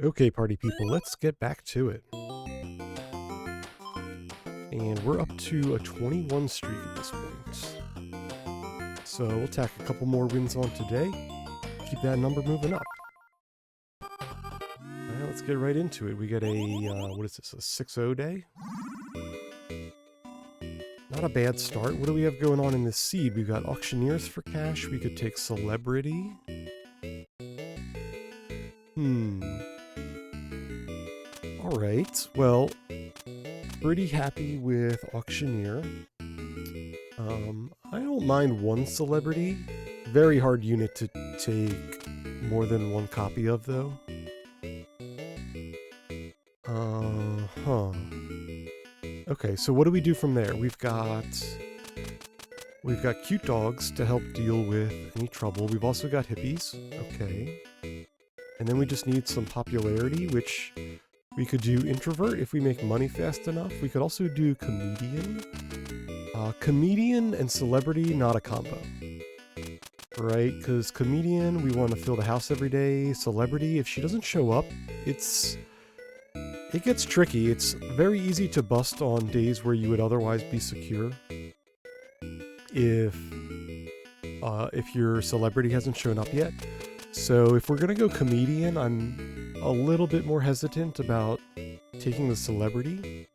Okay, party people, let's get back to it. And we're up to a 21 streak at this point. So we'll tack a couple more wins on today. Keep that number moving up. Alright, let's get right into it. We got a, what is this, a 6-0 day? Not a bad start. What do we have going on in this seed? We've got auctioneers for cash. We could take celebrity. Alright, well, pretty happy with auctioneer. I don't mind one celebrity. Very hard unit to take more than one copy of, though. Okay, so what do we do from there? We've got cute dogs to help deal with any trouble. We've also got hippies. Okay. And then we just need some popularity, which we could do introvert if we make money fast enough. We could also do comedian. Comedian and celebrity, not a combo. Right? Because comedian, we want to fill the house every day. Celebrity, if she doesn't show up, it gets tricky. It's very easy to bust on days where you would otherwise be secure. If your celebrity hasn't shown up yet. So if we're gonna go comedian, I'm a little bit more hesitant about taking the celebrity.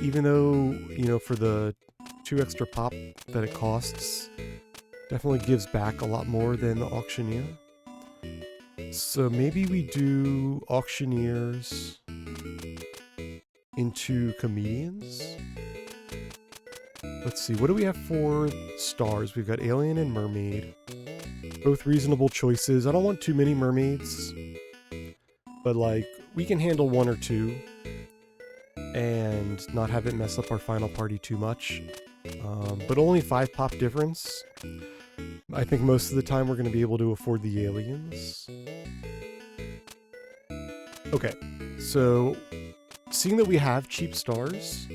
Even though, you know, for the 2 extra pop that it costs, definitely gives back a lot more than the auctioneer. So maybe we do auctioneers into comedians. Let's see, what do we have for stars? We've got alien and mermaid. Both reasonable choices. I don't want too many mermaids, but like, we can handle 1 or 2 and not have it mess up our final party too much. But only 5 pop difference. I think most of the time we're going to be able to afford the aliens. Okay, so seeing that we have cheap stars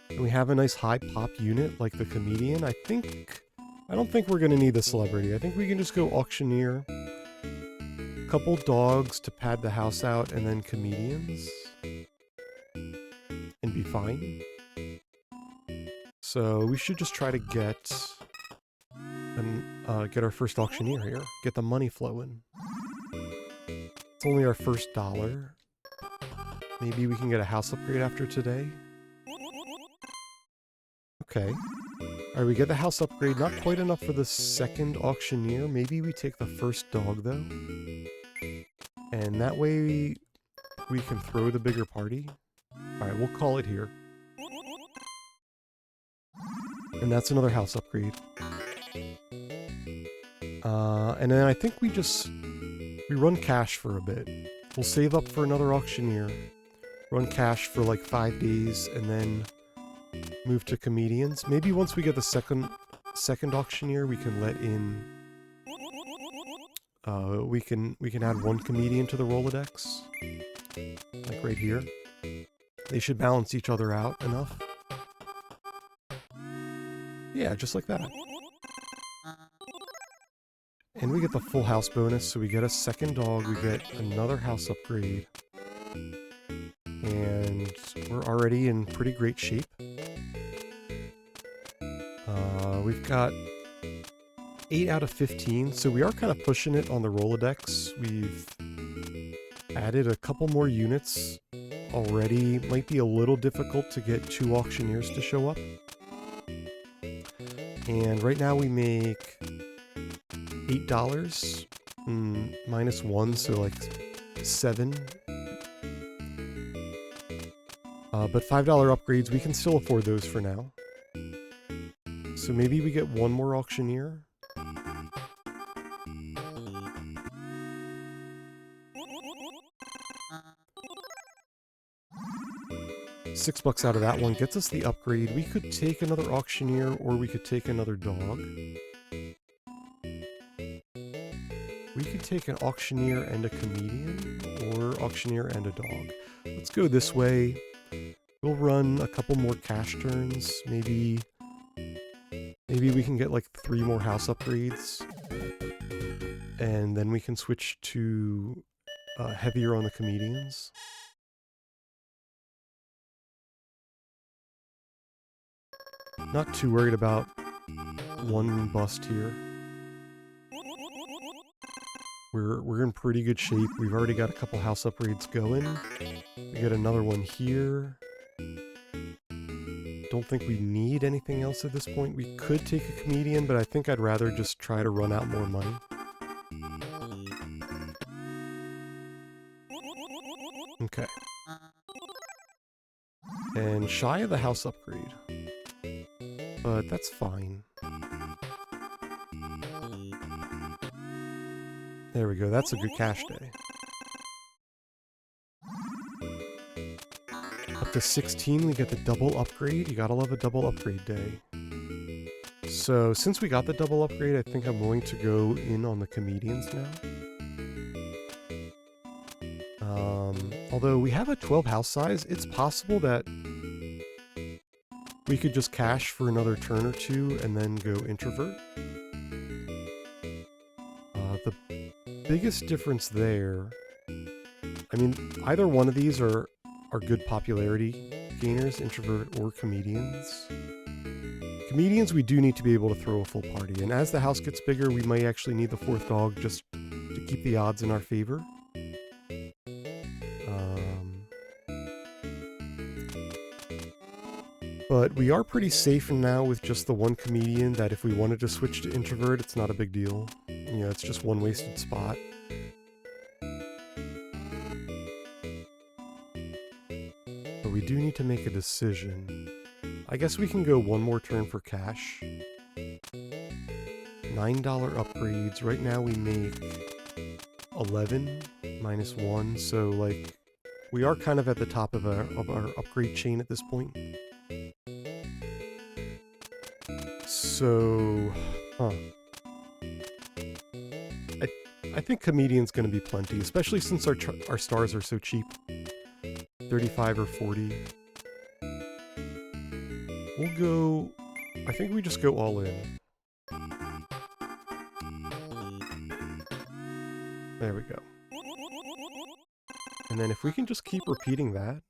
and we have a nice high pop unit like the comedian, I don't think we're going to need the celebrity. I think we can just go auctioneer, couple dogs to pad the house out, and then comedians, and be fine. So we should just try to get our first auctioneer here. Get the money flowing. It's only our first dollar. Maybe we can get a house upgrade after today. Okay. Alright, we get the house upgrade. Not quite enough for the second auctioneer. Maybe we take the first dog, though. And that way we can throw the bigger party. Alright, we'll call it here. And that's another house upgrade. And then I think we run cash for a bit. We'll save up for another auctioneer. Run cash for like 5 days, and then move to comedians. Maybe once we get the second auctioneer, we can let in. We can add 1 comedian to the Rolodex, like right here. They should balance each other out enough. Yeah, just like that. And we get the full house bonus, so we get a second dog, we get another house upgrade. And we're already in pretty great shape. We've got 8 out of 15, so we are kind of pushing it on the Rolodex. We've added a couple more units already. Might be a little difficult to get 2 auctioneers to show up. And right now we make $8 minus 1, so like 7. But $5 upgrades, we can still afford those for now. So maybe we get 1 more auctioneer. $6 out of that one gets us the upgrade. We could take another auctioneer, or we could take another dog. We could take an auctioneer and a comedian, or auctioneer and a dog. Let's go this way. We'll run a couple more cash turns. Maybe we can get like 3 more house upgrades. And then we can switch to heavier on the comedians. Not too worried about one bust here. We're in pretty good shape. We've already got a couple house upgrades going. We get another one here. Don't think we need anything else at this point. We could take a comedian, but I think I'd rather just try to run out more money. Okay. And shy of the house upgrade. But that's fine. There we go, that's a good cash day. Up to 16, we get the double upgrade. You gotta love a double upgrade day. So, since we got the double upgrade, I think I'm willing to go in on the comedians now. Although we have a 12 house size, it's possible that we could just cash for another turn or two and then go introvert. The biggest difference there, I mean, either one of these are good popularity gainers, introvert or comedians. Comedians, we do need to be able to throw a full party, and as the house gets bigger, we might actually need the fourth dog just to keep the odds in our favor. But we are pretty safe now with just the one comedian that if we wanted to switch to introvert, it's not a big deal. You know, it's just one wasted spot. But we do need to make a decision. I guess we can go one more turn for cash. $9 upgrades. Right now we make 11 minus 1, so like we are kind of at the top of our upgrade chain at this point. So, I think comedian's going to be plenty, especially since our stars are so cheap. 35 or 40. We'll go, I think we just go all in. There we go. And then if we can just keep repeating that,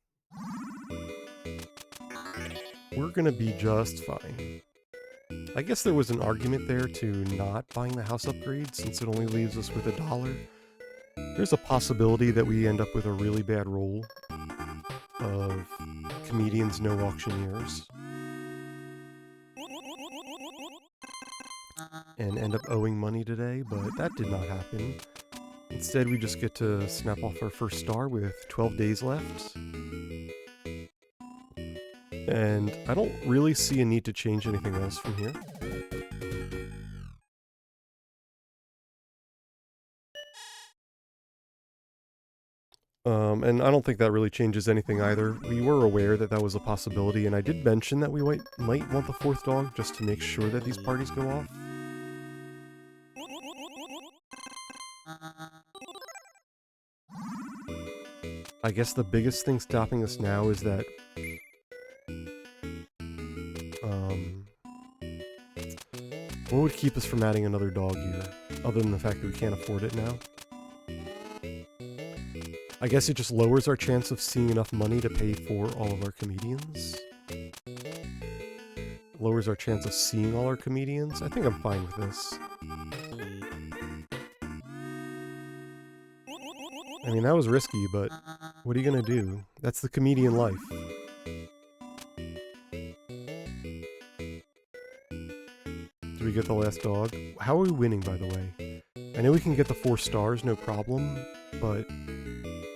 we're gonna be just fine. I guess there was an argument there to not buying the house upgrade since it only leaves us with $1. There's a possibility that we end up with a really bad roll of comedians, no auctioneers, and end up owing money today, but that did not happen. Instead, we just get to snap off our first star with 12 days left. And I don't really see a need to change anything else from here. And I don't think that really changes anything either. We were aware that that was a possibility, and I did mention that we might want the fourth dog just to make sure that these parties go off. I guess the biggest thing stopping us now is that what would keep us from adding another dog here, other than the fact that we can't afford it now? I guess it just lowers our chance of seeing enough money to pay for all of our comedians. Lowers our chance of seeing all our comedians. I think I'm fine with this. I mean, that was risky, but what are you gonna do? That's the comedian life. Do we get the last dog? How are we winning, by the way? I know we can get the 4 stars, no problem, but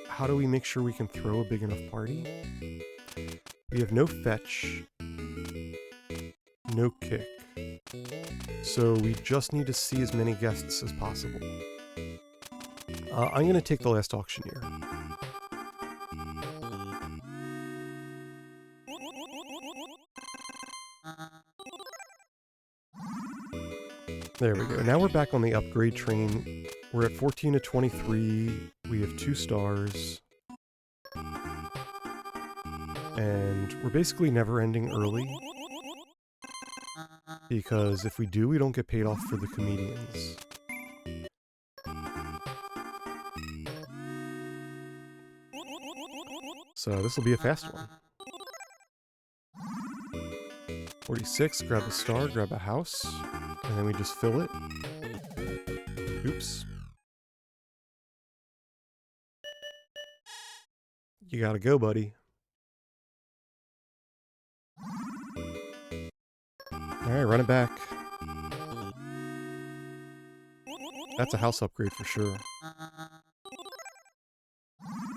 how do we make sure we can throw a big enough party? We have no fetch, no kick, so we just need to see as many guests as possible. I'm going to take the last auctioneer. There we go. Now we're back on the upgrade train. We're at 14 to 23. We have 2 stars. And we're basically never ending early. Because if we do, we don't get paid off for the comedians. So this will be a fast one. 46, grab a star, grab a house, and then we just fill it. Oops. You gotta go, buddy. Alright, run it back. That's a house upgrade for sure.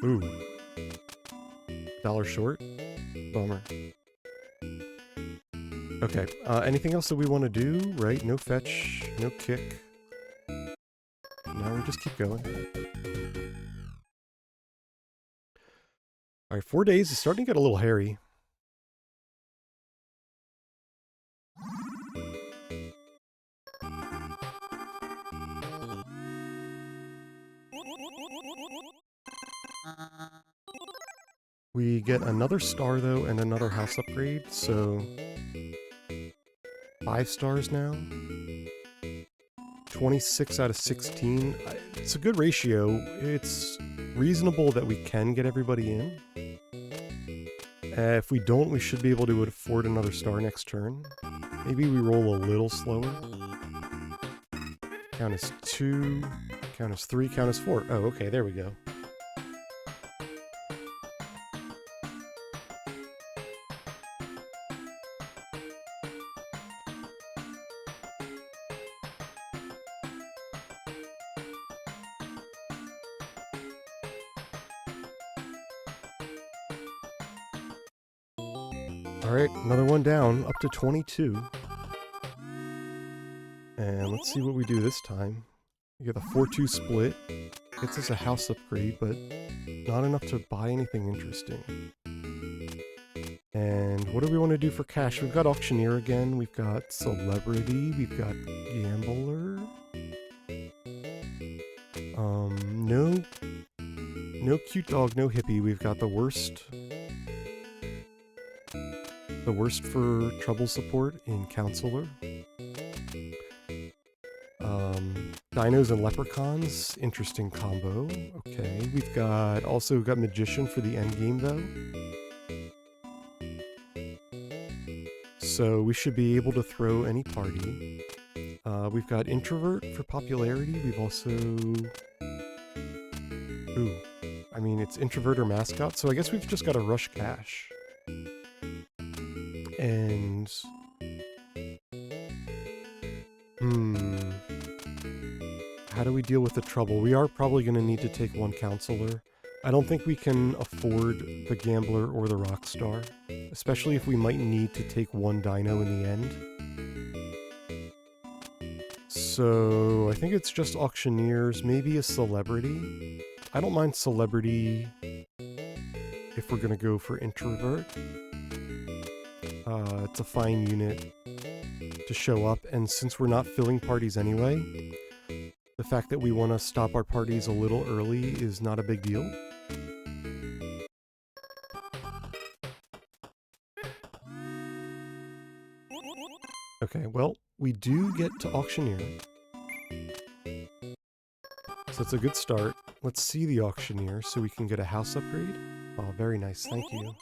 Ooh. $1 short? Bummer. Okay, anything else that we want to do? Right, no fetch, no kick. No, we just keep going. Alright, 4 days is starting to get a little hairy. We get another star, though, and another house upgrade, so 5 stars now. 26 out of 16. It's a good ratio. It's reasonable that we can get everybody in. If we don't, we should be able to afford another star next turn. Maybe we roll a little slower. Count as 2, count as 3, count as 4. Oh, okay, there we go. Alright, another one down, up to 22. And let's see what we do this time. We get a 4-2 split. Gets us a house upgrade, but not enough to buy anything interesting. And what do we want to do for cash? We've got Auctioneer again, we've got Celebrity, we've got Gambler. No cute dog, no hippie. We've got the worst. The worst for trouble support in Counselor. Dinos and Leprechauns, interesting combo. Okay, we've got also got Magician for the end game though. So we should be able to throw any party. We've got Introvert for popularity. We've also... Ooh. I mean, it's Introvert or Mascot, so I guess we've just got to rush cash. And... How do we deal with the trouble? We are probably going to need to take one Counselor. I don't think we can afford the Gambler or the Rockstar, especially if we might need to take one Dino in the end. So I think it's just Auctioneers, maybe a Celebrity. I don't mind Celebrity if we're going to go for Introvert. It's a fine unit to show up, and since we're not filling parties anyway, the fact that we want to stop our parties a little early is not a big deal. Okay, well, we do get to Auctioneer. So it's a good start. Let's see the Auctioneer so we can get a house upgrade. Oh, very nice, thank you.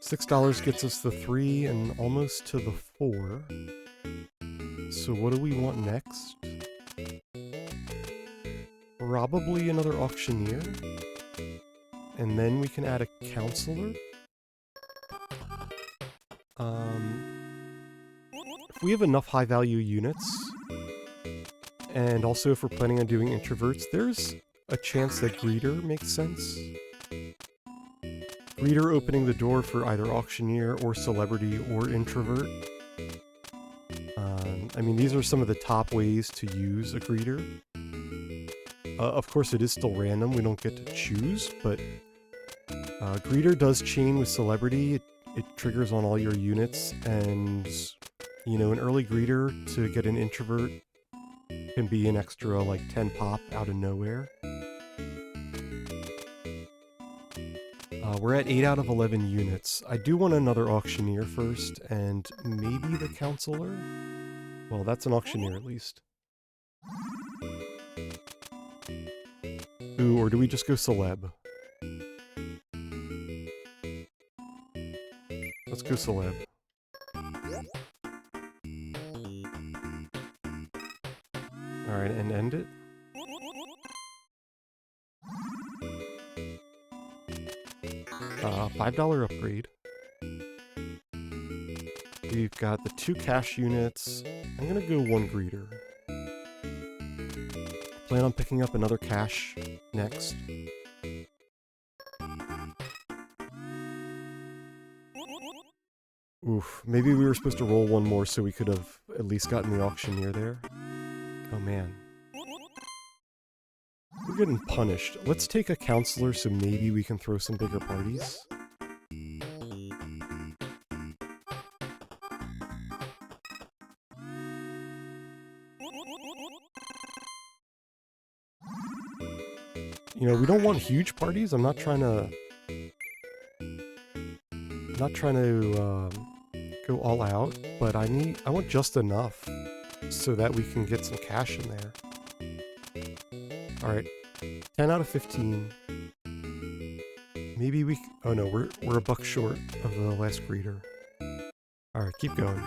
$6 gets us the 3 and almost to the 4. So what do we want next? Probably another Auctioneer. And then we can add a Counselor. If we have enough high-value units, and also if we're planning on doing introverts, there's a chance that Greeter makes sense. Greeter opening the door for either Auctioneer or Celebrity or Introvert. I mean, these are some of the top ways to use a Greeter. Of course, it is still random. We don't get to choose, but Greeter does chain with Celebrity. It triggers on all your units, and, you know, an early Greeter to get an Introvert can be an extra, like, 10 pop out of nowhere. We're at 8 out of 11 units. I do want another Auctioneer first, and maybe the Counselor? Well, that's an Auctioneer at least. Ooh, or do we just go celeb? Let's go celeb. Alright, and end it. $5 upgrade. We've got the 2 cash units. I'm gonna go 1 greeter. Plan on picking up another cash next. Oof, maybe we were supposed to roll 1 more so we could have at least gotten the auctioneer there. Oh man. We're getting punished. Let's take a counselor so maybe we can throw some bigger parties. You know, we don't want huge parties. I'm not trying to go all out, but I want just enough so that we can get some cash in there. Alright, 10 out of 15. Maybe we... Oh no, we're a buck short of the last greeter. Alright, keep going.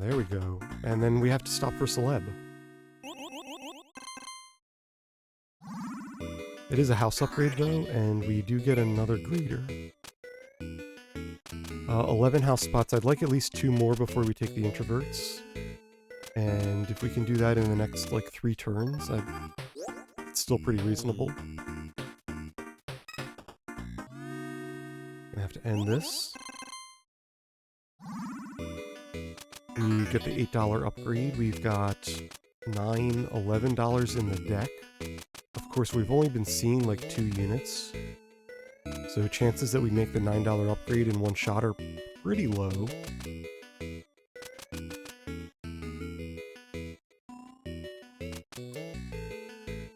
There we go. And then we have to stop for celeb. It is a house upgrade though, and we do get another greeter. 11 house spots. I'd like at least 2 more before we take the introverts. And if we can do that in the next, like, 3 turns, it's still pretty reasonable. Gonna have to end this. We get the $8 upgrade. We've got $9, $11 in the deck. Of course, we've only been seeing like 2 units. So chances that we make the $9 upgrade in one shot are pretty low.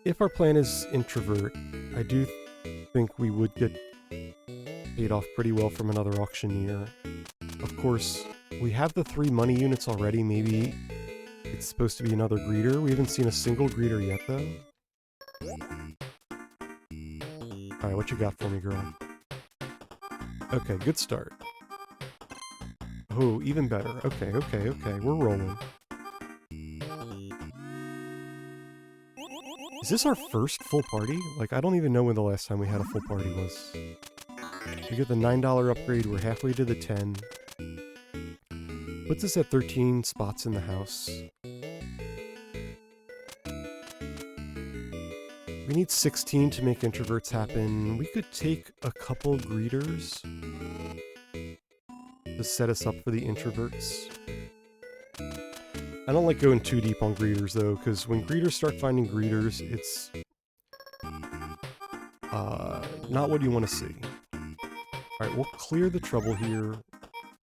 If our plan is introvert, I do think we would get paid off pretty well from another auctioneer. Of course, we have the 3 money units already. Maybe it's supposed to be another greeter. We haven't seen a single greeter yet, though. Alright, what you got for me, girl? Okay, good start. Oh, even better. Okay, we're rolling. Is this our first full party? Like, I don't even know when the last time we had a full party was. We get the $9 upgrade, we're halfway to the 10. Puts us at 13 spots in the house. We need 16 to make introverts happen. We could take a couple greeters to set us up for the introverts. I don't like going too deep on greeters though, because when greeters start finding greeters, it's not what you want to see. Alright, we'll clear the trouble here,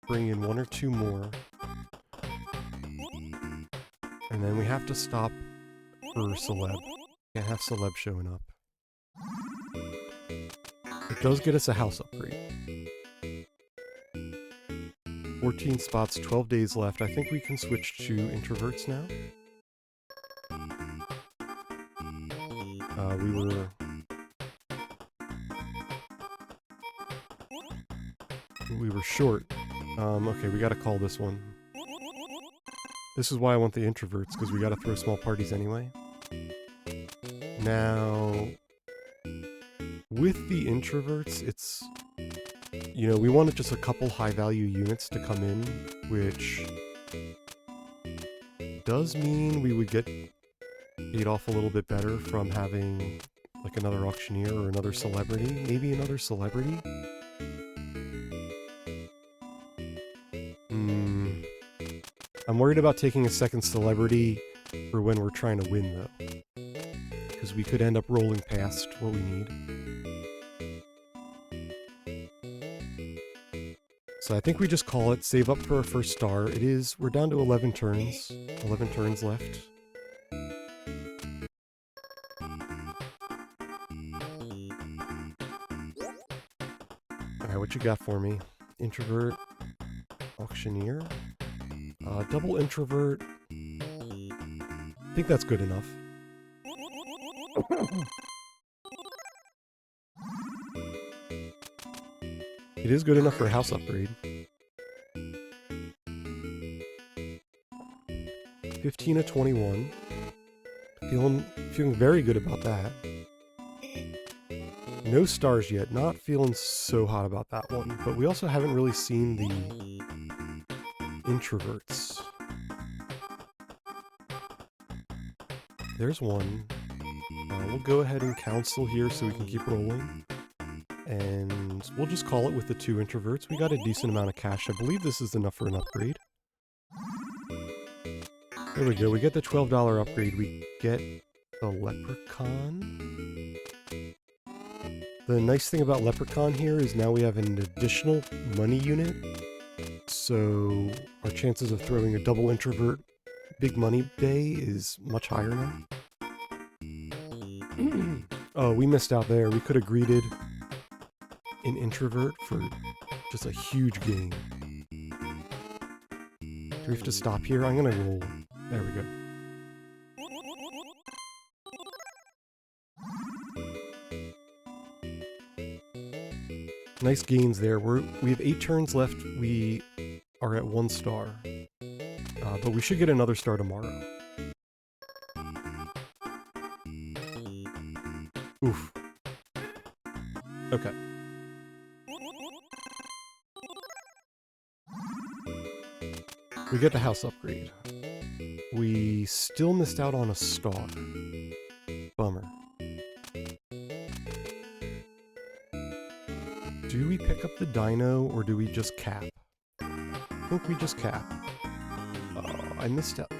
bring in 1 or 2 more, and then we have to stop for celeb. Can't have celeb showing up. It does get us a house upgrade. 14 spots, 12 days left. I think we can switch to introverts now. We were short. Okay, we gotta call this one. This is why I want the introverts, because we gotta throw small parties anyway. Now, with the introverts, it's... You know, we wanted just a couple high-value units to come in, which does mean we would get paid off a little bit better from having, like, another auctioneer or another celebrity. Maybe another celebrity? I'm worried about taking a second celebrity for when we're trying to win, though. Because we could end up rolling past what we need. So I think we just call it, save up for our first star. We're down to 11 turns. 11 turns left. Alright, what you got for me? Introvert, auctioneer, double introvert. I think that's good enough. It is good enough for a house upgrade. 15 of 21. Feeling very good about that. No stars yet. Not feeling so hot about that one. But we also haven't really seen the introverts. There's one. We'll go ahead and cancel here so we can keep rolling. And we'll just call it with the 2 introverts. We got a decent amount of cash. I believe this is enough for an upgrade. There we go. We get the $12 upgrade. We get the leprechaun. The nice thing about leprechaun here is now we have an additional money unit. So our chances of throwing a double introvert big money day is much higher now. Oh, we missed out there. We could have greeted an introvert for just a huge gain. Do we have to stop here? I'm gonna roll. There we go. Nice gains there. We have 8 turns left. We are at 1 star. But we should get another star tomorrow. Oof. Okay. We get the house upgrade. We still missed out on a star. Bummer. Do we pick up the dino, or do we just cap? I think we just cap. Oh, I missed out.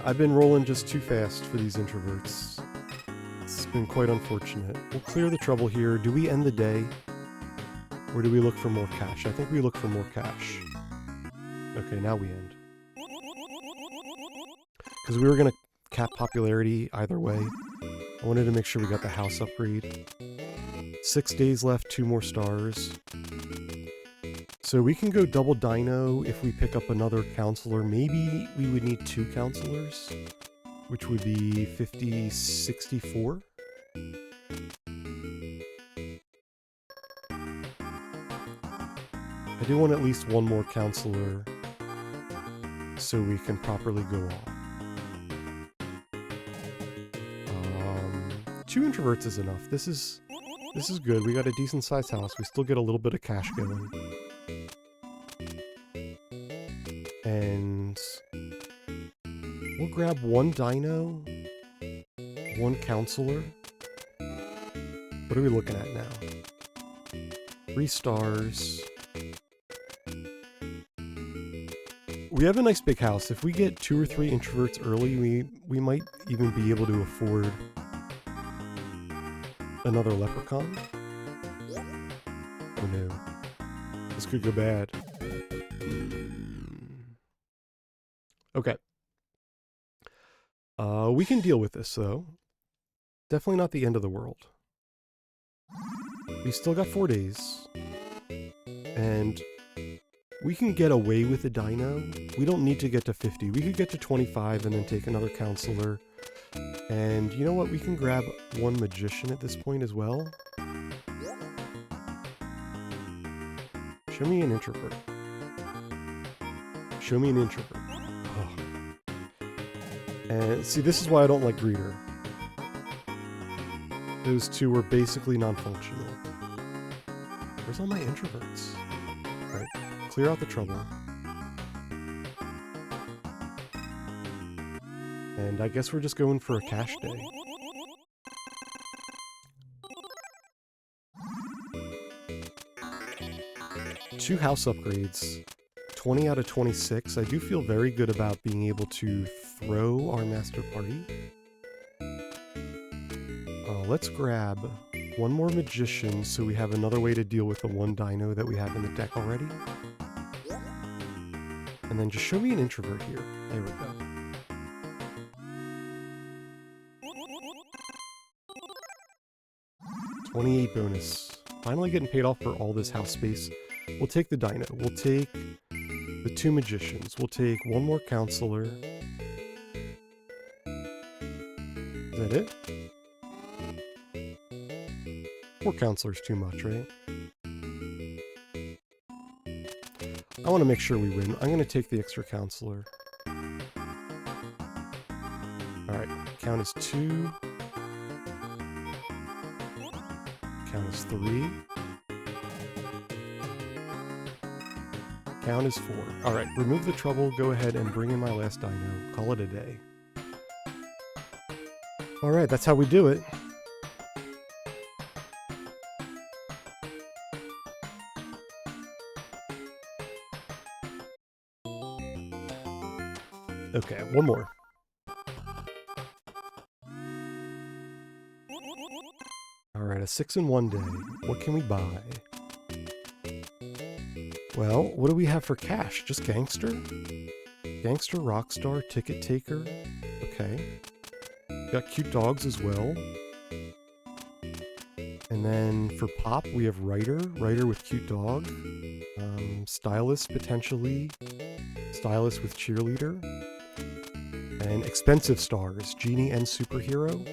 I've been rolling just too fast for these introverts. It's been quite unfortunate. We'll clear the trouble here. Do we end the day? Or do we look for more cash? I think we look for more cash. Okay, now we end. Because we were going to cap popularity either way. I wanted to make sure we got the house upgrade. 6 days left, 2 more stars. So we can go double dino if we pick up another counselor. Maybe we would need 2 counselors, which would be 50, 64. I do want at least 1 more counselor so we can properly go off. 2 introverts is enough. This is good. We got a decent sized house. We still get a little bit of cash going. And we'll grab 1 dino, 1 counselor. What are we looking at now? 3 stars. We have a nice big house. If we get 2 or 3 introverts early, we might even be able to afford another leprechaun. Oh no. This could go bad. Okay. We can deal with this, though. Definitely not the end of the world. We still got 4 days. And we can get away with a dino. We don't need to get to 50. We could get to 25 and then take another counselor. And you know what? We can grab 1 magician at this point as well. Show me an introvert. Show me an introvert. Oh. And see, this is why I don't like greeter. Those 2 were basically non-functional. Where's all my introverts? Alright, clear out the trouble. And I guess we're just going for a cash day. Two house upgrades. 20 out of 26. I do feel very good about being able to throw our master party. Let's grab 1 more magician so we have another way to deal with the 1 dino that we have in the deck already. And then just show me an introvert here. There we go. $28 bonus. Finally getting paid off for all this house space. We'll take the dino. We'll take the 2 magicians. We'll take 1 more counselor. Is that it? 4 counselors too much, right? I want to make sure we win. I'm going to take the extra counselor. Alright, count is 2. Count is 3. Count is 4. Alright, remove the trouble, go ahead and bring in my last dino. Call it a day. Alright, that's how we do it. Okay, 1 more. Alright, a 6 in 1 day. What can we buy? Well, what do we have for cash? Just gangster? Gangster, rockstar, ticket taker. Okay. Got cute dogs as well. And then for pop, we have writer. Writer with cute dog. Stylist, potentially. Stylist with cheerleader. And expensive stars. Genie and superhero.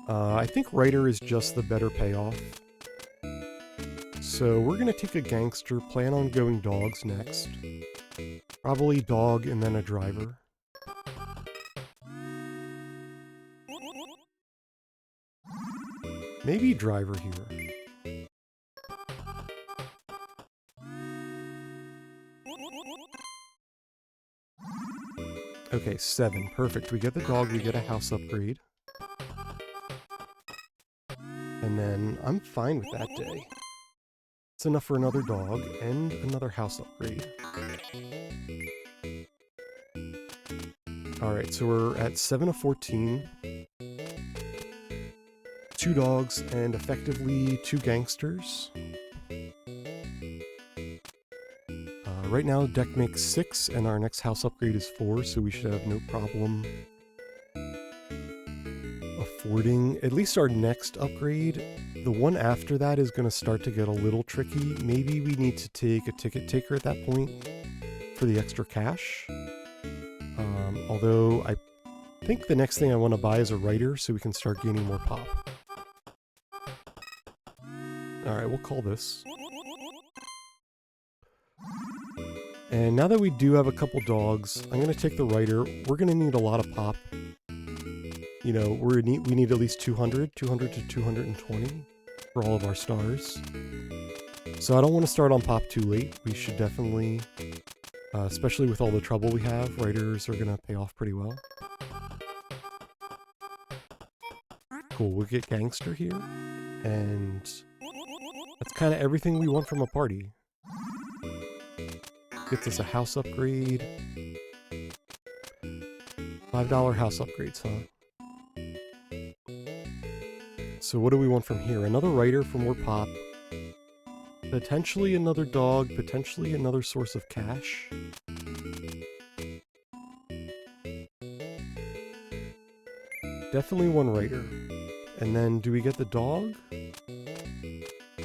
I think writer is just the better payoff. So we're going to take a gangster, plan on going dogs next. Probably dog and then a driver. Maybe driver here. Okay, 7. Perfect. We get the dog, we get a house upgrade. And then I'm fine with that day. It's enough for another dog and another house upgrade. Alright, so we're at 7 of 14. 2 dogs and effectively 2 gangsters. Right now, deck makes 6, and our next house upgrade is 4, so we should have no problem affording at least our next upgrade. The one after that is going to start to get a little tricky. Maybe we need to take a ticket taker at that point for the extra cash. Although I think the next thing I want to buy is a writer so we can start gaining more pop. Alright, we'll call this. And now that we do have a couple dogs, I'm going to take the writer. We're going to need a lot of pop. You know, we need at least 200 to 220 for all of our stars. So I don't want to start on pop too late. We should definitely, especially with all the trouble we have, writers are going to pay off pretty well. Cool, we'll get gangster here. And that's kind of everything we want from a party. Gets us a house upgrade. $5 house upgrades, huh? So what do we want from here? Another writer for more pop. Potentially another dog. Potentially another source of cash. Definitely one writer. And then do we get the dog?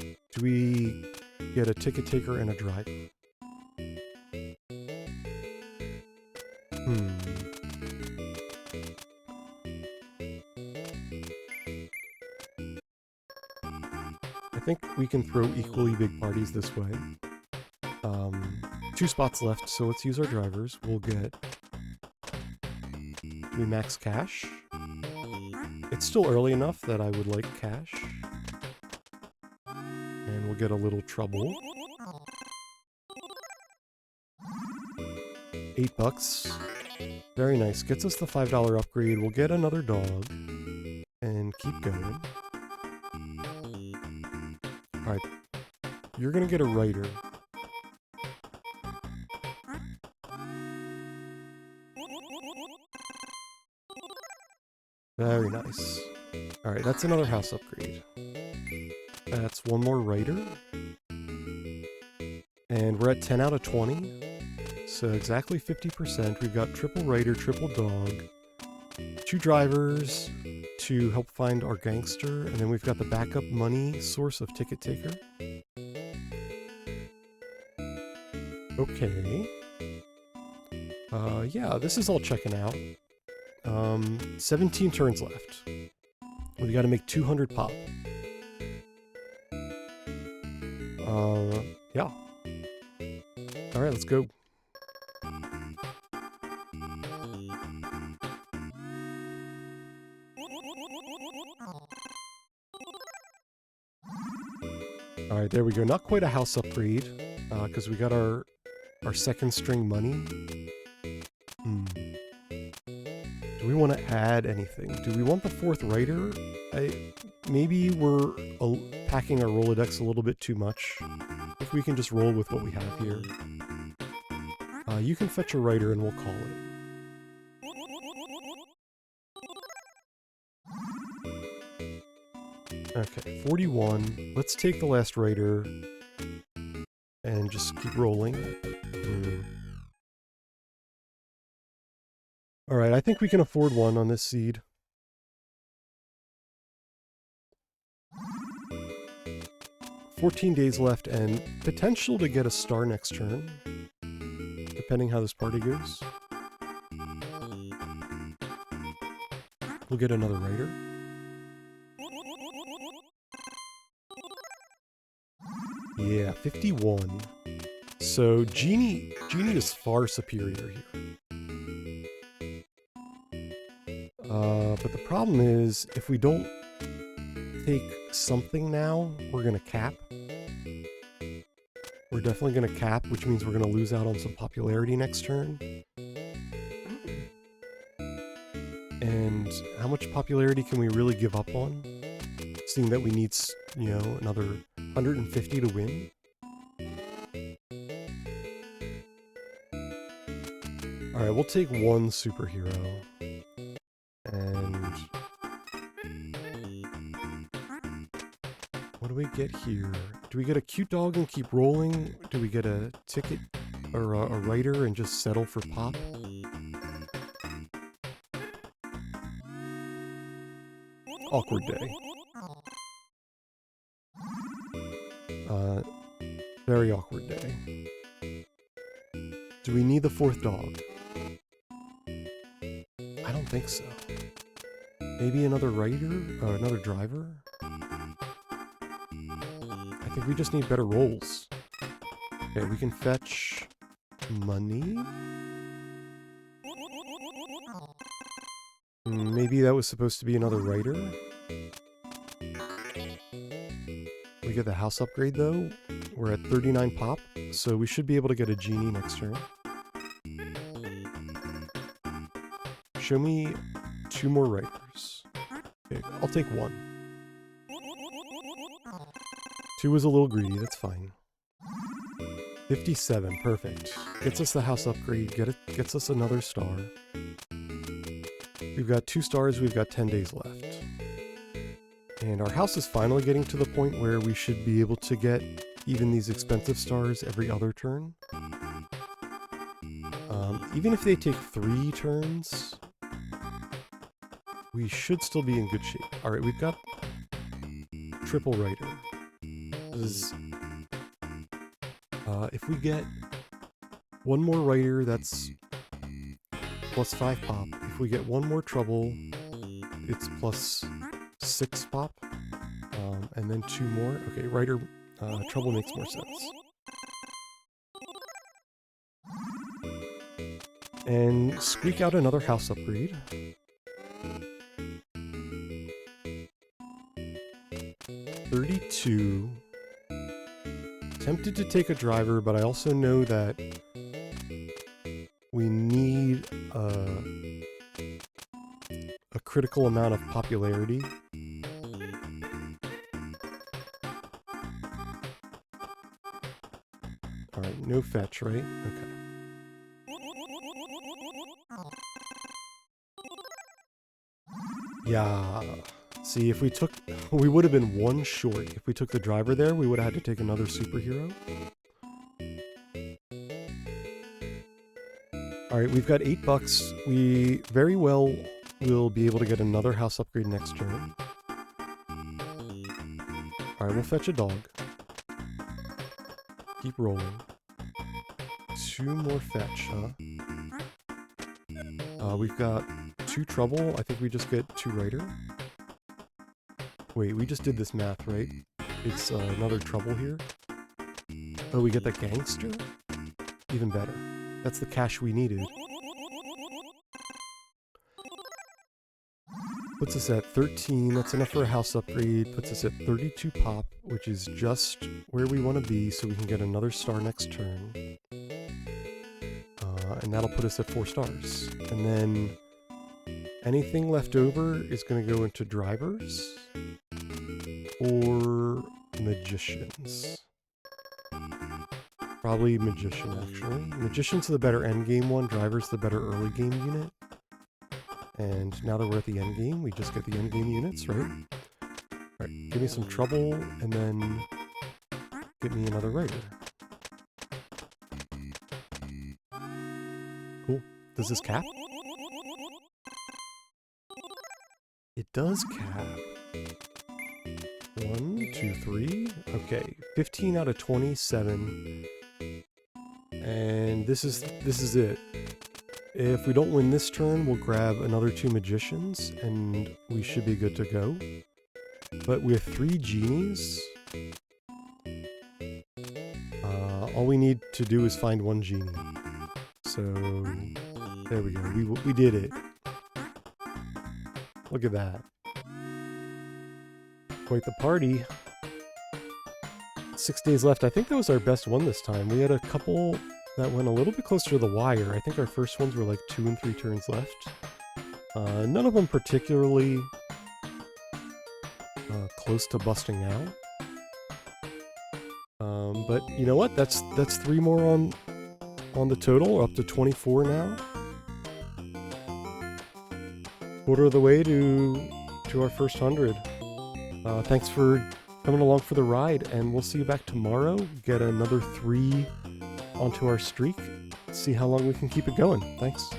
Do we get a ticket taker and a driver? I think we can throw equally big parties this way. 2 spots left, so let's use our drivers. We'll get... we max cash. It's still early enough that I would like cash. And we'll get a little trouble. $8. Very nice. Gets us the $5 upgrade. We'll get another dog. And keep going. Alright. You're gonna get a writer. Very nice. Alright, that's another house upgrade. That's one more writer. And we're at 10 out of 20. So exactly 50%. We've got triple writer, triple dog, 2 drivers to help find our gangster, and then we've got the backup money source of ticket taker. Okay. Yeah, this is all checking out. 17 turns left. We gotta make 200 pop. Yeah. Alright, let's go. Alright, there we go. Not quite a house upgrade, because we got our second string money. Do we want to add anything? Do we want the fourth writer? Maybe we're packing our Rolodex a little bit too much. If we can just roll with what we have here. You can fetch a writer and we'll call it. Okay, 41. Let's take the last writer and just keep rolling. Alright, I think we can afford one on this seed. $14 days left and potential to get a star next turn, depending how this party goes. We'll get another writer. Yeah, 51. So Genie is far superior here. But the problem is, if we don't take something now, we're gonna cap. We're definitely gonna cap, which means we're gonna lose out on some popularity next turn. And how much popularity can we really give up on? Seeing that we need, you know, another 150 to win. Alright, we'll take one superhero. And what do we get here? Do we get a cute dog and keep rolling? Do we get a ticket or a writer and just settle for pop? Awkward day. Very awkward day. Do we need the fourth dog? I don't think so. Maybe another writer? Or another driver? I think we just need better rolls. Okay, we can fetch money? Maybe that was supposed to be another writer? We get the house upgrade though. We're at 39 pop, so we should be able to get a genie next turn. Show me 2 more writers. Okay, I'll take 1. 2 is a little greedy, that's fine. 57, perfect. Gets us the house upgrade, gets us another star. We've got 2 stars, we've got 10 days left. And our house is finally getting to the point where we should be able to get even these expensive stars every other turn. Even if they take 3 turns, we should still be in good shape. Alright, we've got triple writer. This is, if we get 1 more writer, that's plus 5 pop. If we get 1 more trouble, it's plus 6 pop. And then 2 more. Okay, writer, trouble makes more sense. And squeak out another house upgrade. $32. Tempted to take a driver, but I also know that we need a critical amount of popularity. Alright, no fetch, right? Okay. Yeah. See, if we took... we would have been 1 short. If we took the driver there, we would have had to take another superhero. Alright, we've got $8. We very well will be able to get another house upgrade next turn. Alright, we'll fetch a dog. Keep rolling. 2 more fetch, huh? We've got 2 trouble. I think we just get 2 writer. Wait, we just did this math, right? It's another trouble here. Oh, we get the gangster? Even better. That's the cash we needed. Puts us at 13. That's enough for a house upgrade. Puts us at 32 pop, which is just where we want to be, so we can get another star next turn. And that'll put us at 4 stars. And then anything left over is going to go into drivers or magicians. Probably magician, actually. Magician's the better endgame one. Driver's the better early game unit. And now that we're at the end game, we just get the end game units, right? Alright, give me some trouble, and then get me another writer. Cool. Does this cap? It does cap. 1, 2, 3. Okay, 15 out of 27. And this is it. If we don't win this turn, we'll grab another 2 magicians, and we should be good to go. But with 3 genies, all we need to do is find 1 genie. So, there we go. We did it. Look at that. Quite the party. 6 days left. I think that was our best one this time. We had a couple that went a little bit closer to the wire. I think our first ones were like 2 and 3 turns left. None of them particularly close to busting out. But you know what? That's 3 more on the total. We're up to 24 now. Quarter of the way to our first 100. Thanks for coming along for the ride, and we'll see you back tomorrow. Get another 3 onto our streak. See how long we can keep it going. Thanks.